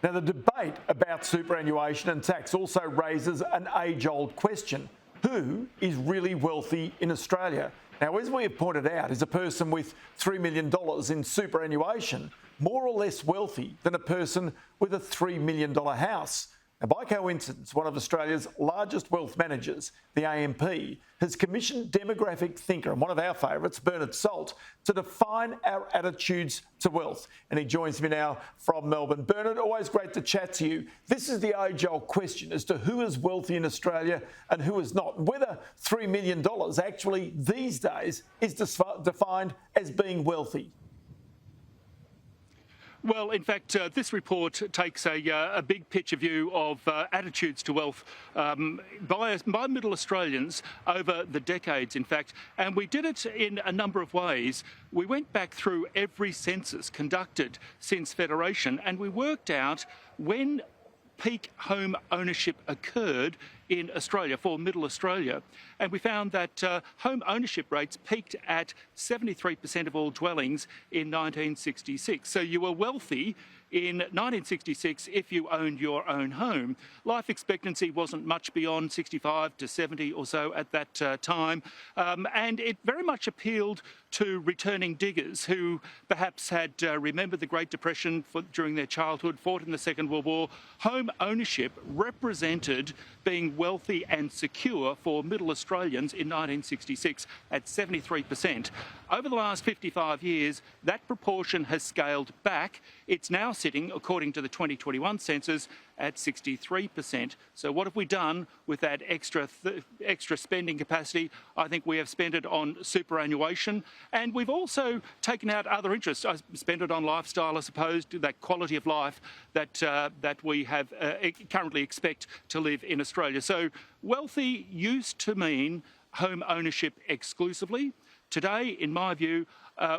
Now, the debate about superannuation and tax also raises an age-old question. Who is really wealthy in Australia? Now, as we have pointed out, is a person with $3 million in superannuation more or less wealthy than a person with a $3 million house? Now, by coincidence, one of Australia's largest wealth managers, the AMP, has commissioned demographic thinker and one of our favourites, Bernard Salt, to define our attitudes to wealth. And he joins me now from Melbourne. Bernard, always great to chat to you. This is the age-old question as to who is wealthy in Australia and who is not. Whether $3 million actually these days is defined as being wealthy. Well, in fact, this report takes a big picture view of attitudes to wealth by middle Australians over the decades, in fact, and we did it in a number of ways. We went back through every census conducted since Federation and we worked out when peak home ownership occurred in Australia, for middle Australia. And we found that home ownership rates peaked at 73% of all dwellings in 1966. So you were wealthy in 1966 if you owned your own home. Life expectancy wasn't much beyond 65 to 70 or so at that time. And it very much appealed to returning diggers who perhaps had remembered the Great Depression during their childhood, fought in the Second World War. Home ownership represented being wealthy and secure for middle Australians in 1966 at 73%. Over the last 55 years, that proportion has scaled back. It's now sitting, according to the 2021 census, at 63%. So what have we done with that extra spending capacity? I think we have spent it on superannuation, and we've also taken out other interests. I spent it on lifestyle, I suppose, that quality of life that we have currently expect to live in Australia. So wealthy used to mean home ownership exclusively. Today, in my view,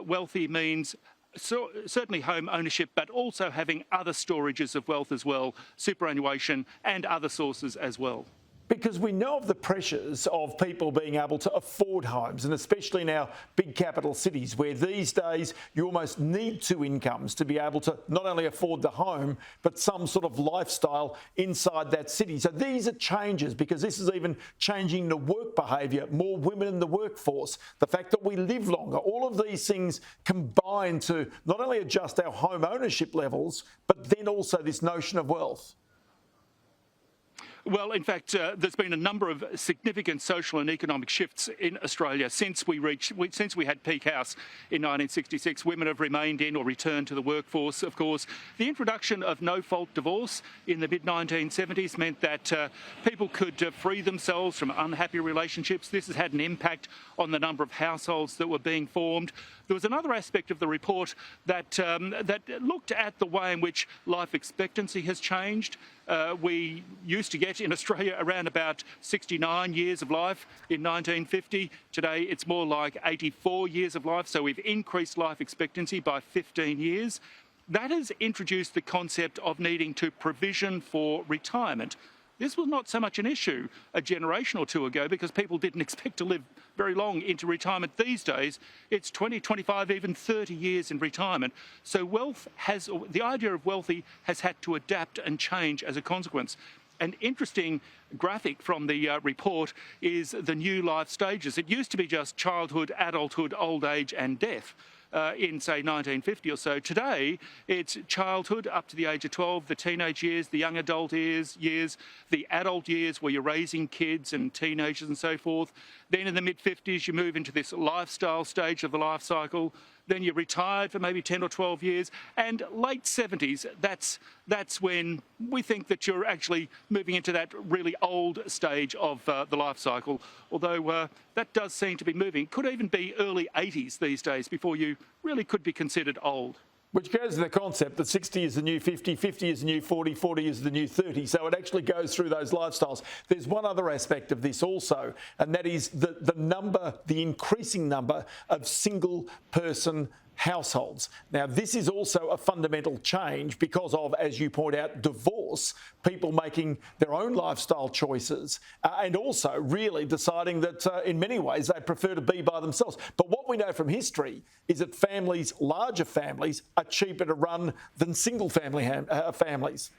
wealthy means certainly home ownership, but also having other storages of wealth as well, superannuation and other sources as well. Because we know of the pressures of people being able to afford homes, and especially in our big capital cities, where these days you almost need two incomes to be able to not only afford the home, but some sort of lifestyle inside that city. So these are changes, because this is even changing the work behaviour, more women in the workforce, the fact that we live longer. All of these things combine to not only adjust our home ownership levels, but then also this notion of wealth. Well, in fact, there's been a number of significant social and economic shifts in Australia since we had peak house in 1966. Women have remained in or returned to the workforce, of course. The introduction of no-fault divorce in the mid-1970s meant that people could free themselves from unhappy relationships. This has had an impact on the number of households that were being formed. There was another aspect of the report that looked at the way in which life expectancy has changed. We used to get in Australia around about 69 years of life in 1950. Today it's more like 84 years of life, so we've increased life expectancy by 15 years. That has introduced the concept of needing to provision for retirement. This was not so much an issue a generation or two ago because people didn't expect to live very long into retirement. These days, it's 20, 25, even 30 years in retirement. So the idea of wealthy has had to adapt and change as a consequence. An interesting graphic from the report is the new life stages. It used to be just childhood, adulthood, old age and death. In, say, 1950 or so. Today, it's childhood up to the age of 12, the teenage years, the young adult years, the adult years where you're raising kids and teenagers and so forth. Then in the mid-50s, you move into this lifestyle stage of the life cycle. Then you're retired for maybe 10 or 12 years. And late 70s, that's when we think that you're actually moving into that really old stage of the life cycle, although that does seem to be moving. Could even be early 80s these days before you really could be considered old. Which goes to the concept that 60 is the new 50, 50 is the new 40, 40 is the new 30. So it actually goes through those lifestyles. There's one other aspect of this also, and that is the increasing number of single person households. Now, this is also a fundamental change because of, as you point out, divorce, people making their own lifestyle choices, and also really deciding that in many ways they prefer to be by themselves. But what we know from history is that families, larger families, are cheaper to run than single family families.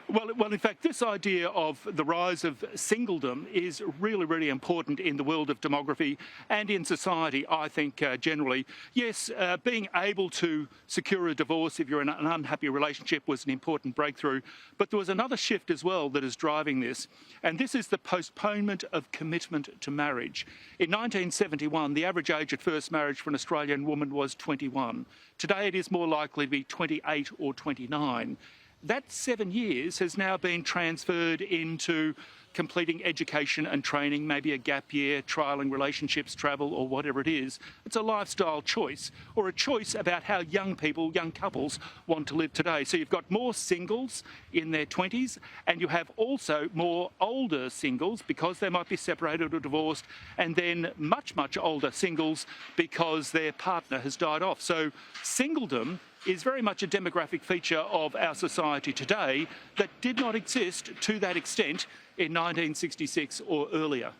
Well, in fact, this idea of the rise of singledom is really, really important in the world of demography and in society, I think, generally. Yes, being able to secure a divorce if you're in an unhappy relationship was an important breakthrough, but there was another shift as well that is driving this, and this is the postponement of commitment to marriage. In 1971, the average age at first marriage for an Australian woman was 21. Today, it is more likely to be 28 or 29. That 7 years has now been transferred into completing education and training, maybe a gap year, trialling relationships, travel, or whatever it is. It's a lifestyle choice, or a choice about how young people, young couples, want to live today. So you've got more singles in their 20s, and you have also more older singles because they might be separated or divorced, and then much, much older singles because their partner has died off. So singledom is very much a demographic feature of our society today that did not exist to that extent in 1966 or earlier.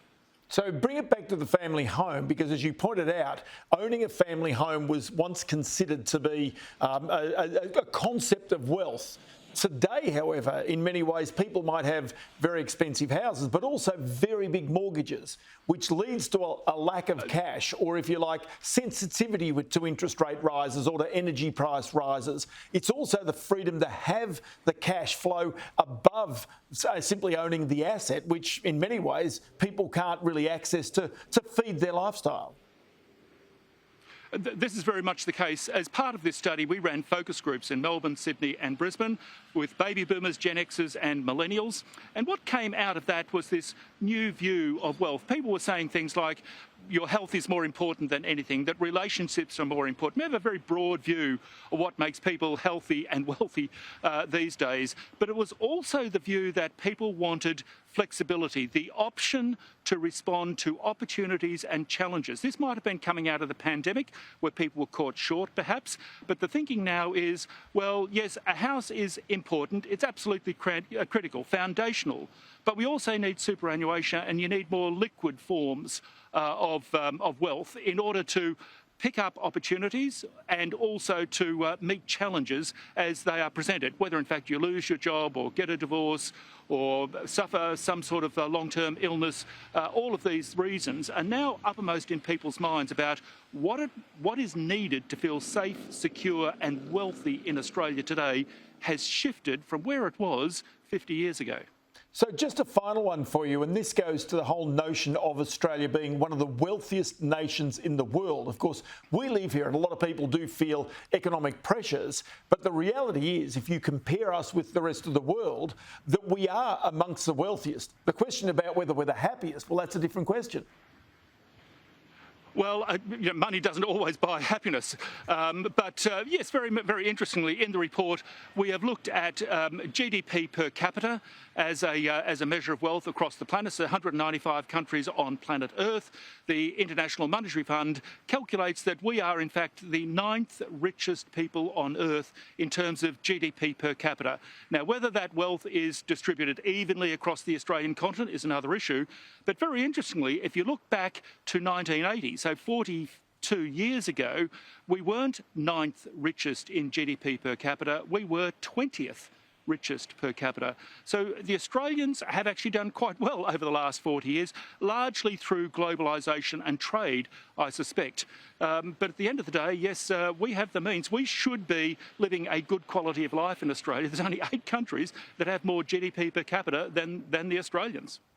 So bring it back to the family home, because as you pointed out, owning a family home was once considered to be a concept of wealth. Today, however, in many ways, people might have very expensive houses, but also very big mortgages, which leads to a lack of cash, or if you like, sensitivity to interest rate rises or to energy price rises. It's also the freedom to have the cash flow above simply owning the asset, which in many ways people can't really access to feed their lifestyle. This is very much the case. As part of this study, we ran focus groups in Melbourne, Sydney and Brisbane with baby boomers, Gen Xers and millennials. And what came out of that was this new view of wealth. People were saying things like, your health is more important than anything, that relationships are more important. We have a very broad view of what makes people healthy and wealthy these days. But it was also the view that people wanted flexibility, the option to respond to opportunities and challenges. This might have been coming out of the pandemic where people were caught short perhaps, but the thinking now is, well, yes, a house is important. It's absolutely critical, foundational, but we also need superannuation, and you need more liquid forms of wealth in order to pick up opportunities and also to meet challenges as they are presented, whether in fact you lose your job or get a divorce or suffer some sort of long-term illness. All of these reasons are now uppermost in people's minds about what is needed to feel safe, secure and wealthy in Australia today has shifted from where it was 50 years ago. So just a final one for you, and this goes to the whole notion of Australia being one of the wealthiest nations in the world. Of course, we live here and a lot of people do feel economic pressures, but the reality is, if you compare us with the rest of the world, that we are amongst the wealthiest. The question about whether we're the happiest, well, that's a different question. Well, money doesn't always buy happiness. But yes, very, very interestingly, in the report, we have looked at GDP per capita as a measure of wealth across the planet. So 195 countries on planet Earth. The International Monetary Fund calculates that we are, in fact, the 9th richest people on Earth in terms of GDP per capita. Now, whether that wealth is distributed evenly across the Australian continent is another issue. But very interestingly, if you look back to 1980, so 42 years ago, we weren't 9th richest in GDP per capita, we were 20th richest per capita. So the Australians have actually done quite well over the last 40 years, largely through globalisation and trade, I suspect. But at the end of the day, yes, we have the means. We should be living a good quality of life in Australia. There's only 8 countries that have more GDP per capita than the Australians.